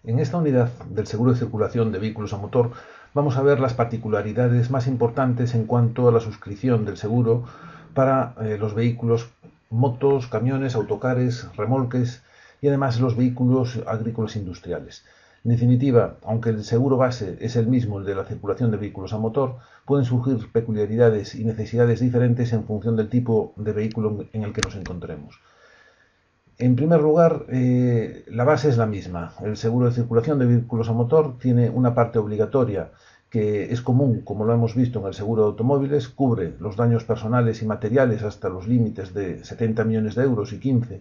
En esta unidad del seguro de circulación de vehículos a motor vamos a ver las particularidades más importantes en cuanto a la suscripción del seguro para los vehículos, motos, camiones, autocares, remolques y además los vehículos agrícolas industriales. En definitiva, aunque el seguro base es el mismo, el de la circulación de vehículos a motor, pueden surgir peculiaridades y necesidades diferentes en función del tipo de vehículo en el que nos encontremos. En primer lugar, la base es la misma. El seguro de circulación de vehículos a motor tiene una parte obligatoria que es común, como lo hemos visto en el seguro de automóviles, cubre los daños personales y materiales hasta los límites de 70 millones de euros y 15.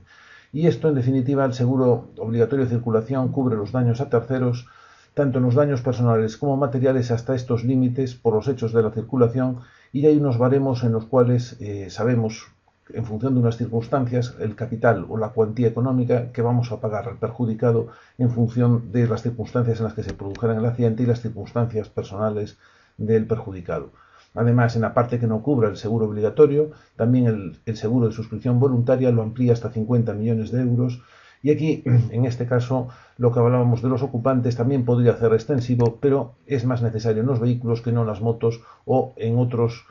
Y esto, en definitiva, el seguro obligatorio de circulación cubre los daños a terceros, tanto en los daños personales como materiales hasta estos límites por los hechos de la circulación, y hay unos baremos en los cuales sabemos en función de unas circunstancias, el capital o la cuantía económica que vamos a pagar al perjudicado en función de las circunstancias en las que se produjera el accidente y las circunstancias personales del perjudicado. Además, en la parte que no cubra el seguro obligatorio, también el seguro de suscripción voluntaria lo amplía hasta 50 millones de euros. Y aquí, en este caso, lo que hablábamos de los ocupantes también podría ser extensivo, pero es más necesario en los vehículos que no en las motos o en otros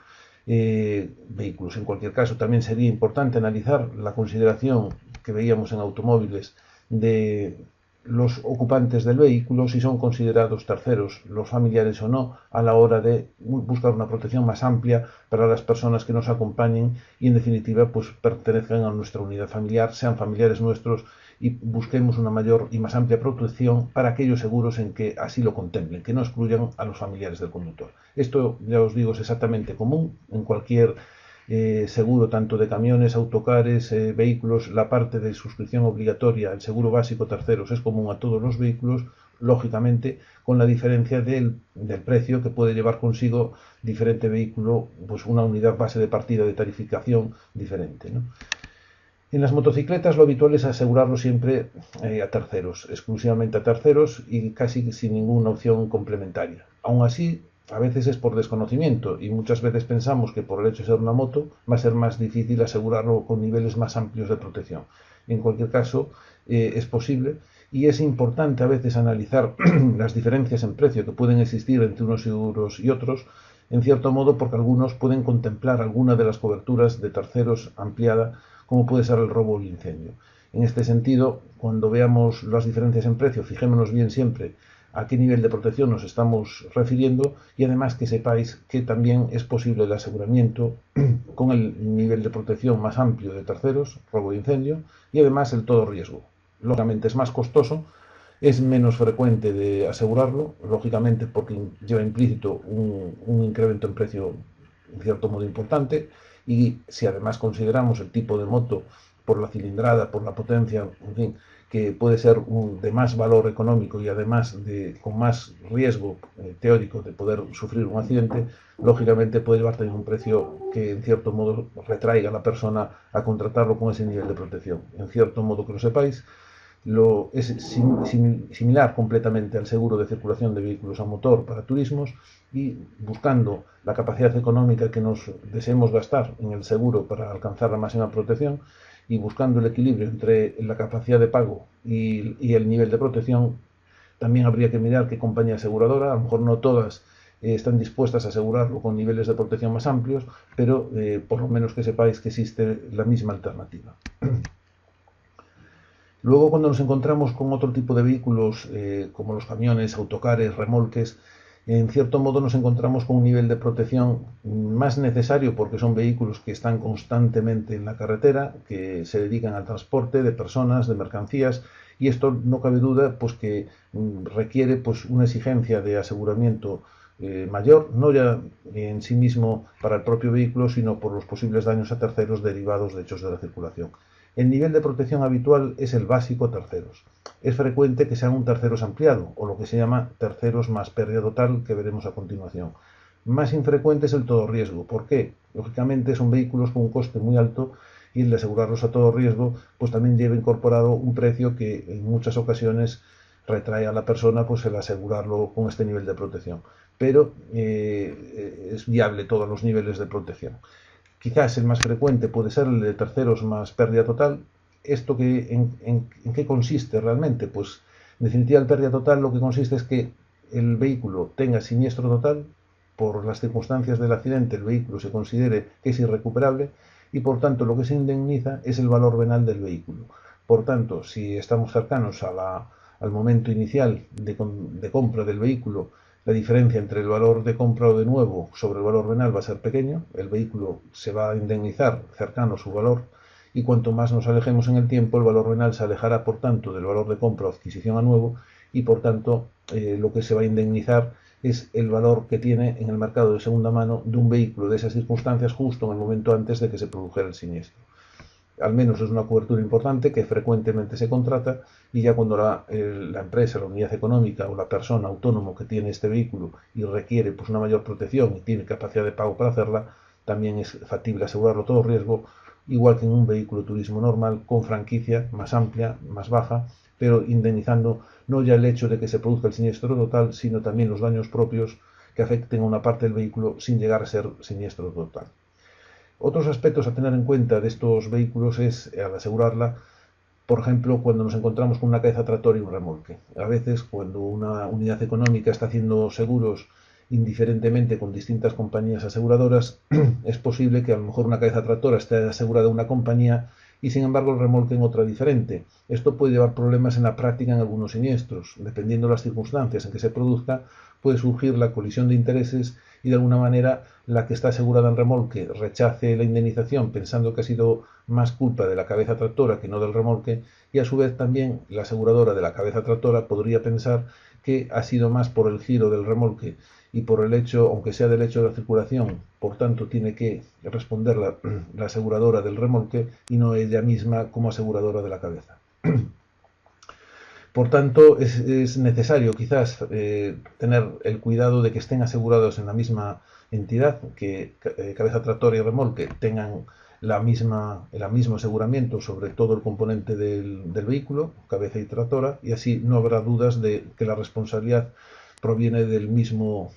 vehículos. En cualquier caso, también sería importante analizar la consideración que veíamos en automóviles de los ocupantes del vehículo, si son considerados terceros, los familiares o no, a la hora de buscar una protección más amplia para las personas que nos acompañen y, en definitiva, pues pertenezcan a nuestra unidad familiar, sean familiares nuestros, y busquemos una mayor y más amplia protección para aquellos seguros en que así lo contemplen, que no excluyan a los familiares del conductor. Esto, ya os digo, es exactamente común en cualquier seguro, tanto de camiones, autocares, vehículos. La parte de suscripción obligatoria, el seguro básico terceros, es común a todos los vehículos, lógicamente, con la diferencia del precio que puede llevar consigo diferente vehículo, pues una unidad base de partida de tarificación diferente, ¿no? En las motocicletas lo habitual es asegurarlo siempre a terceros, exclusivamente a terceros y casi sin ninguna opción complementaria. Aún así, a veces es por desconocimiento y muchas veces pensamos que por el hecho de ser una moto va a ser más difícil asegurarlo con niveles más amplios de protección. En cualquier caso, es posible y es importante a veces analizar las diferencias en precio que pueden existir entre unos seguros y otros, en cierto modo porque algunos pueden contemplar alguna de las coberturas de terceros ampliada, como puede ser el robo o el incendio. En este sentido, cuando veamos las diferencias en precio, fijémonos bien siempre a qué nivel de protección nos estamos refiriendo y además que sepáis que también es posible el aseguramiento con el nivel de protección más amplio de terceros, robo e incendio, y además el todo riesgo. Lógicamente es más costoso, es menos frecuente de asegurarlo, lógicamente porque lleva implícito un incremento en precio en cierto modo importante, y si además consideramos el tipo de moto por la cilindrada, por la potencia, en fin, que puede ser de más valor económico y además con más riesgo teórico de poder sufrir un accidente, lógicamente puede llevar también un precio que en cierto modo retraiga a la persona a contratarlo con ese nivel de protección. En cierto modo que lo sepáis, es similar completamente al seguro de circulación de vehículos a motor para turismos, y buscando la capacidad económica que nos deseemos gastar en el seguro para alcanzar la máxima protección y buscando el equilibrio entre la capacidad de pago y el nivel de protección, también habría que mirar qué compañía aseguradora. A lo mejor no todas están dispuestas a asegurarlo con niveles de protección más amplios, pero por lo menos que sepáis que existe la misma alternativa. Luego, cuando nos encontramos con otro tipo de vehículos, como los camiones, autocares, remolques, en cierto modo nos encontramos con un nivel de protección más necesario porque son vehículos que están constantemente en la carretera, que se dedican al transporte de personas, de mercancías, y esto no cabe duda pues que requiere pues una exigencia de aseguramiento mayor, no ya en sí mismo para el propio vehículo, sino por los posibles daños a terceros derivados de hechos de la circulación. El nivel de protección habitual es el básico terceros. Es frecuente que sea un terceros ampliado, o lo que se llama terceros más pérdida total, que veremos a continuación. Más infrecuente es el todo riesgo. ¿Por qué? Lógicamente son vehículos con un coste muy alto y el de asegurarlos a todo riesgo pues también lleva incorporado un precio que en muchas ocasiones retrae a la persona pues el asegurarlo con este nivel de protección. Pero es viable todos los niveles de protección. Quizás el más frecuente puede ser el de terceros más pérdida total. ¿Esto en qué consiste realmente? Pues En definitiva, el pérdida total lo que consiste es que el vehículo tenga siniestro total, por las circunstancias del accidente el vehículo se considere que es irrecuperable y por tanto lo que se indemniza es el valor venal del vehículo. Por tanto, si estamos cercanos al momento inicial de compra del vehículo, la diferencia entre el valor de compra o de nuevo sobre el valor venal va a ser pequeño, el vehículo se va a indemnizar cercano a su valor y cuanto más nos alejemos en el tiempo, el valor venal se alejará por tanto del valor de compra o adquisición a nuevo y por tanto lo que se va a indemnizar es el valor que tiene en el mercado de segunda mano de un vehículo de esas circunstancias justo en el momento antes de que se produjera el siniestro. Al menos es una cobertura importante que frecuentemente se contrata y ya cuando la empresa, la unidad económica o la persona autónomo que tiene este vehículo y requiere pues, una mayor protección y tiene capacidad de pago para hacerla, también es factible asegurarlo todo riesgo, igual que en un vehículo de turismo normal con franquicia más amplia, más baja, pero indemnizando no ya el hecho de que se produzca el siniestro total, sino también los daños propios que afecten a una parte del vehículo sin llegar a ser siniestro total. Otros aspectos a tener en cuenta de estos vehículos es, al asegurarla, por ejemplo, cuando nos encontramos con una cabeza tractor y un remolque. A veces, cuando una unidad económica está haciendo seguros indiferentemente con distintas compañías aseguradoras, es posible que a lo mejor una cabeza tractora esté asegurada en una compañía y sin embargo el remolque en otra diferente. Esto puede llevar problemas en la práctica en algunos siniestros. Dependiendo de las circunstancias en que se produzca, puede surgir la colisión de intereses y de alguna manera la que está asegurada en remolque rechace la indemnización pensando que ha sido más culpa de la cabeza tractora que no del remolque y a su vez también la aseguradora de la cabeza tractora podría pensar que ha sido más por el giro del remolque y por el hecho, aunque sea del hecho de la circulación, por tanto tiene que responder la aseguradora del remolque y no ella misma como aseguradora de la cabeza. Por tanto, es necesario quizás tener el cuidado de que estén asegurados en la misma entidad, que cabeza tractora y remolque tengan el mismo aseguramiento sobre todo el componente del vehículo, cabeza y tractora, y así no habrá dudas de que la responsabilidad proviene del mismo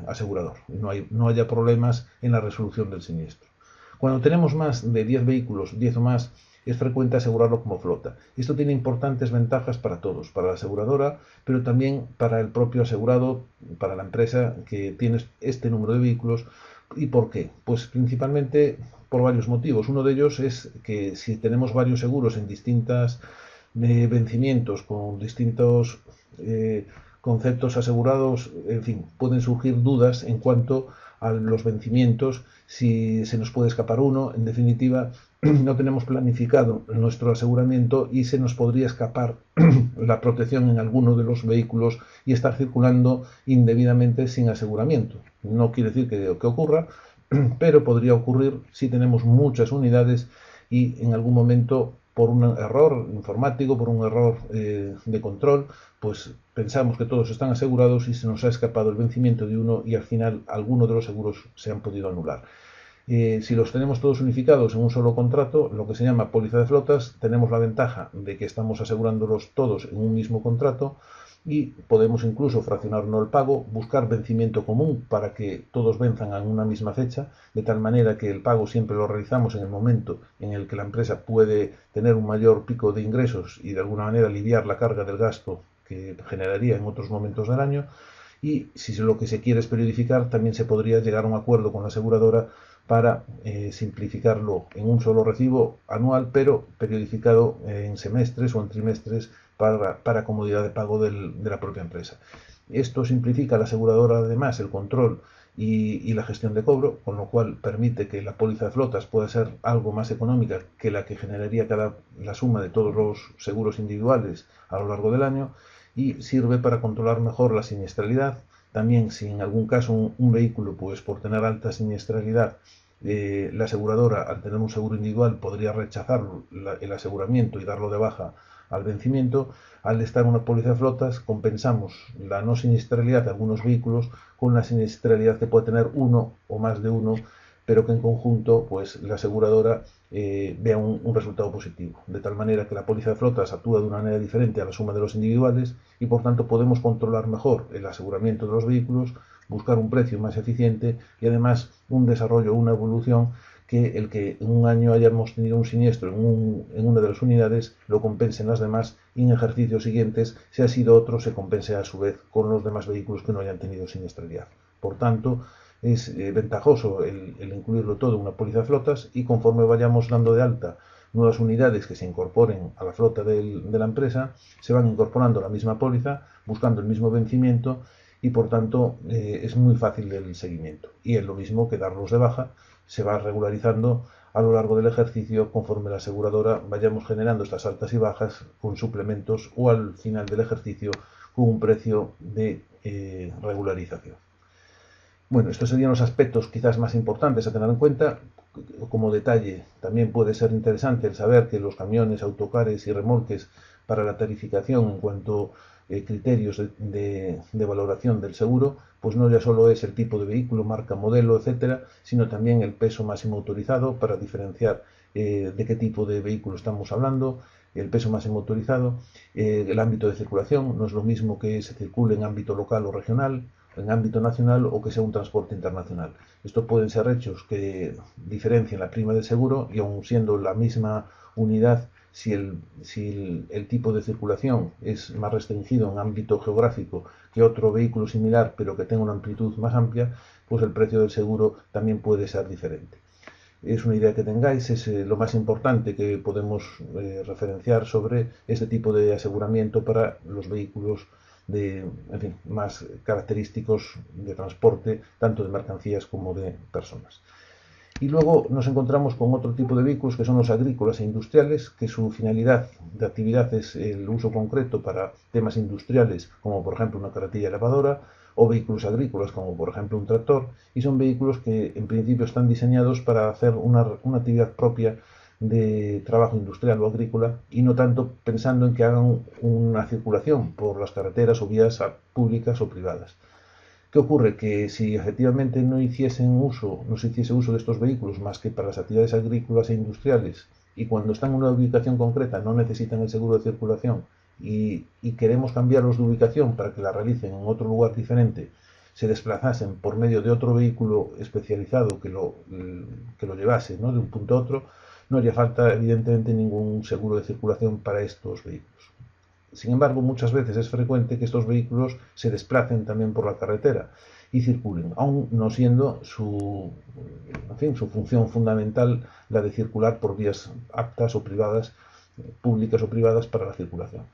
asegurador. No haya problemas en la resolución del siniestro. Cuando tenemos más de 10 vehículos, 10 o más, es frecuente asegurarlo como flota. Esto tiene importantes ventajas para todos, para la aseguradora, pero también para el propio asegurado, para la empresa que tiene este número de vehículos. ¿Y por qué? Pues principalmente por varios motivos. Uno de ellos es que si tenemos varios seguros en distintos vencimientos, con distintos conceptos asegurados, en fin, pueden surgir dudas en cuanto a los vencimientos, si se nos puede escapar uno, en definitiva, no tenemos planificado nuestro aseguramiento y se nos podría escapar la protección en alguno de los vehículos y estar circulando indebidamente sin aseguramiento. No quiere decir que ocurra, pero podría ocurrir si tenemos muchas unidades y en algún momento por un error informático, por un error de control, pues pensamos que todos están asegurados y se nos ha escapado el vencimiento de uno y al final alguno de los seguros se han podido anular. Si los tenemos todos unificados en un solo contrato, lo que se llama póliza de flotas, tenemos la ventaja de que estamos asegurándolos todos en un mismo contrato y podemos incluso fraccionarnos el pago, buscar vencimiento común para que todos venzan en una misma fecha, de tal manera que el pago siempre lo realizamos en el momento en el que la empresa puede tener un mayor pico de ingresos y de alguna manera aliviar la carga del gasto que generaría en otros momentos del año. Y si lo que se quiere es periodificar, también se podría llegar a un acuerdo con la aseguradora para simplificarlo en un solo recibo anual, pero periodificado en semestres o en trimestres para comodidad de pago de la propia empresa. Esto simplifica a la aseguradora además el control y la gestión de cobro, con lo cual permite que la póliza de flotas pueda ser algo más económica que la que generaría la suma de todos los seguros individuales a lo largo del año y sirve para controlar mejor la siniestralidad. También si en algún caso un vehículo, pues por tener alta siniestralidad, la aseguradora al tener un seguro individual podría rechazar el aseguramiento y darlo de baja al vencimiento, al estar en una póliza de flotas compensamos la no siniestralidad de algunos vehículos con la siniestralidad que puede tener uno o más de uno, pero que en conjunto pues la aseguradora vea un resultado positivo, de tal manera que la póliza de flotas actúa de una manera diferente a la suma de los individuales y por tanto podemos controlar mejor el aseguramiento de los vehículos, buscar un precio más eficiente y además un desarrollo, una evolución que el que en un año hayamos tenido un siniestro en una de las unidades lo compensen las demás y en ejercicios siguientes, si ha sido otro, se compense a su vez con los demás vehículos que no hayan tenido siniestralidad. Por tanto, es ventajoso el incluirlo todo en una póliza de flotas y conforme vayamos dando de alta nuevas unidades que se incorporen a la flota de la empresa, se van incorporando a la misma póliza, buscando el mismo vencimiento y por tanto es muy fácil el seguimiento. Y es lo mismo que darlos de baja, se va regularizando a lo largo del ejercicio conforme la aseguradora vayamos generando estas altas y bajas con suplementos o al final del ejercicio con un precio de regularización. Bueno, estos serían los aspectos quizás más importantes a tener en cuenta. Como detalle, también puede ser interesante el saber que los camiones, autocares y remolques para la tarificación en cuanto a criterios de valoración del seguro, pues no ya solo es el tipo de vehículo, marca, modelo, etcétera, sino también el peso máximo autorizado para diferenciar de qué tipo de vehículo estamos hablando, el peso máximo autorizado, el ámbito de circulación, no es lo mismo que se circule en ámbito local o regional, en ámbito nacional o que sea un transporte internacional. Estos pueden ser hechos que diferencien la prima de seguro y aun siendo la misma unidad, si el tipo de circulación es más restringido en ámbito geográfico que otro vehículo similar pero que tenga una amplitud más amplia, pues el precio del seguro también puede ser diferente. Es una idea que tengáis, es lo más importante que podemos referenciar sobre este tipo de aseguramiento para los vehículos en fin, más característicos de transporte, tanto de mercancías como de personas. Y luego nos encontramos con otro tipo de vehículos que son los agrícolas e industriales, que su finalidad de actividad es el uso concreto para temas industriales, como por ejemplo una carretilla elevadora, o vehículos agrícolas, como por ejemplo un tractor, y son vehículos que en principio están diseñados para hacer una actividad propia de trabajo industrial o agrícola y no tanto pensando en que hagan una circulación por las carreteras o vías públicas o privadas. ¿Qué ocurre? Que si efectivamente no se hiciese uso de estos vehículos más que para las actividades agrícolas e industriales y cuando están en una ubicación concreta no necesitan el seguro de circulación y queremos cambiarlos de ubicación para que la realicen en otro lugar diferente, se desplazasen por medio de otro vehículo especializado que lo llevase, ¿no?, de un punto a otro, no haría falta evidentemente ningún seguro de circulación para estos vehículos. Sin embargo, muchas veces es frecuente que estos vehículos se desplacen también por la carretera y circulen, aun no siendo su función fundamental la de circular por vías aptas o privadas, públicas o privadas para la circulación.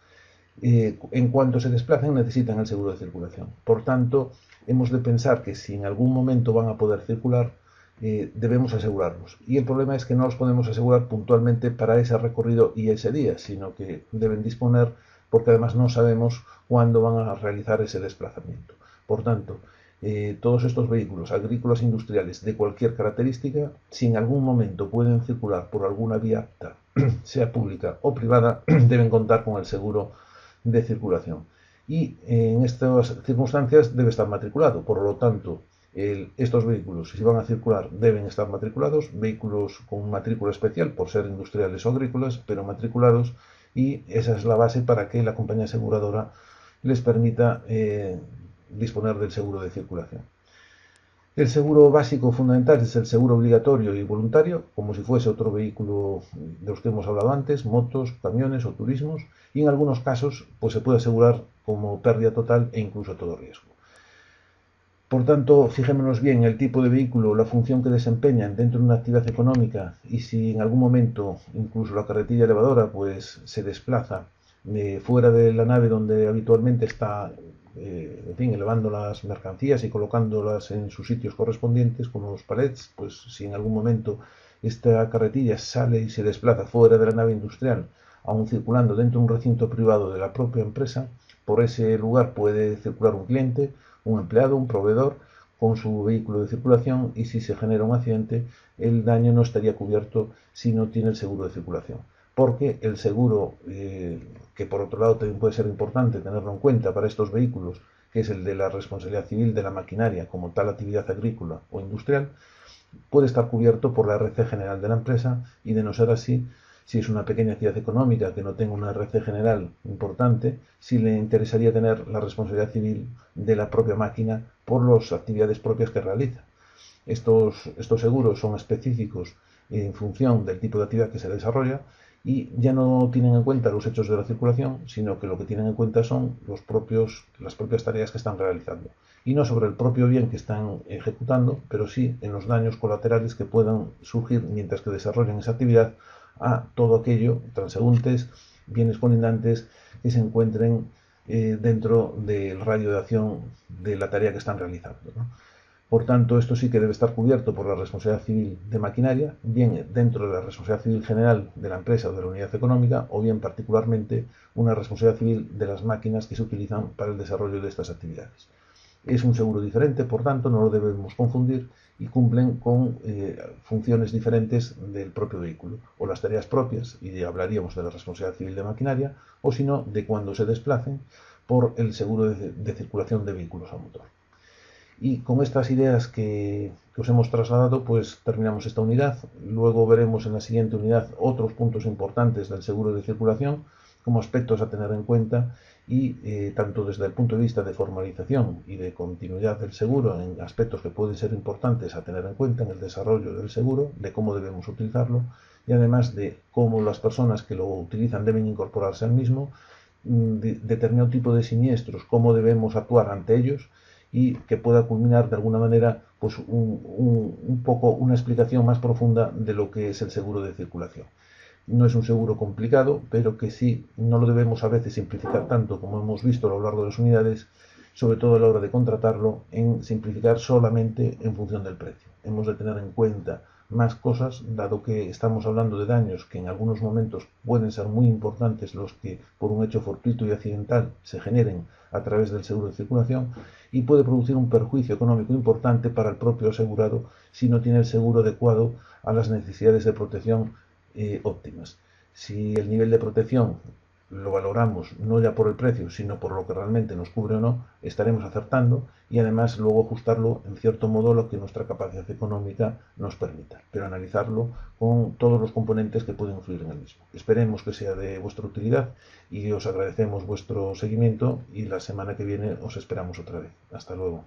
En cuanto se desplacen necesitan el seguro de circulación. Por tanto, hemos de pensar que si en algún momento van a poder circular, debemos asegurarlos. Y el problema es que no los podemos asegurar puntualmente para ese recorrido y ese día, sino que deben disponer porque además no sabemos cuándo van a realizar ese desplazamiento. Por tanto, todos estos vehículos agrícolas e industriales de cualquier característica, si en algún momento pueden circular por alguna vía apta, sea pública o privada, deben contar con el seguro de circulación. Y en estas circunstancias debe estar matriculado. Por lo tanto, estos vehículos, si van a circular, deben estar matriculados, vehículos con matrícula especial por ser industriales o agrícolas, pero matriculados, y esa es la base para que la compañía aseguradora les permita disponer del seguro de circulación. El seguro básico fundamental es el seguro obligatorio y voluntario, como si fuese otro vehículo de los que hemos hablado antes, motos, camiones o turismos, y en algunos casos pues se puede asegurar como pérdida total e incluso todo riesgo. Por tanto, fijémonos bien el tipo de vehículo, la función que desempeñan dentro de una actividad económica y si en algún momento incluso la carretilla elevadora pues se desplaza fuera de la nave donde habitualmente está elevando las mercancías y colocándolas en sus sitios correspondientes como los palets, pues si en algún momento esta carretilla sale y se desplaza fuera de la nave industrial, aún circulando dentro de un recinto privado de la propia empresa, por ese lugar puede circular un cliente, un empleado, un proveedor con su vehículo de circulación y si se genera un accidente el daño no estaría cubierto si no tiene el seguro de circulación. Porque el seguro, que por otro lado también puede ser importante tenerlo en cuenta para estos vehículos, que es el de la responsabilidad civil de la maquinaria como tal actividad agrícola o industrial, puede estar cubierto por la RC general de la empresa y de no ser así, si es una pequeña actividad económica que no tenga una RC general importante, si le interesaría tener la responsabilidad civil de la propia máquina por las actividades propias que realiza. Estos seguros son específicos en función del tipo de actividad que se desarrolla, y ya no tienen en cuenta los hechos de la circulación, sino que lo que tienen en cuenta son las propias tareas que están realizando. Y no sobre el propio bien que están ejecutando, pero sí en los daños colaterales que puedan surgir mientras que desarrollan esa actividad a todo aquello, transeúntes, bienes colindantes que se encuentren dentro del radio de acción de la tarea que están realizando, ¿no? Por tanto, esto sí que debe estar cubierto por la responsabilidad civil de maquinaria, bien dentro de la responsabilidad civil general de la empresa o de la unidad económica, o bien particularmente una responsabilidad civil de las máquinas que se utilizan para el desarrollo de estas actividades. Es un seguro diferente, por tanto, no lo debemos confundir y cumplen con funciones diferentes del propio vehículo, o las tareas propias, y hablaríamos de la responsabilidad civil de maquinaria, o si no, de cuando se desplacen por el seguro de circulación de vehículos a motor. Y con estas ideas que os hemos trasladado, pues terminamos esta unidad. Luego veremos en la siguiente unidad otros puntos importantes del seguro de circulación como aspectos a tener en cuenta y tanto desde el punto de vista de formalización y de continuidad del seguro en aspectos que pueden ser importantes a tener en cuenta en el desarrollo del seguro, de cómo debemos utilizarlo y además de cómo las personas que lo utilizan deben incorporarse al mismo, determinado tipo de siniestros, cómo debemos actuar ante ellos y que pueda culminar de alguna manera pues un poco una explicación más profunda de lo que es el seguro de circulación. No es un seguro complicado, pero que sí no lo debemos a veces simplificar tanto como hemos visto a lo largo de las unidades, sobre todo a la hora de contratarlo, en simplificar solamente en función del precio. Hemos de tener en cuenta más cosas, dado que estamos hablando de daños que en algunos momentos pueden ser muy importantes los que por un hecho fortuito y accidental se generen a través del seguro de circulación, y puede producir un perjuicio económico importante para el propio asegurado si no tiene el seguro adecuado a las necesidades de protección óptimas. Si el nivel de protección lo valoramos no ya por el precio, sino por lo que realmente nos cubre o no, estaremos acertando y además luego ajustarlo en cierto modo a lo que nuestra capacidad económica nos permita, pero analizarlo con todos los componentes que pueden influir en el mismo. Esperemos que sea de vuestra utilidad y os agradecemos vuestro seguimiento y la semana que viene os esperamos otra vez. Hasta luego.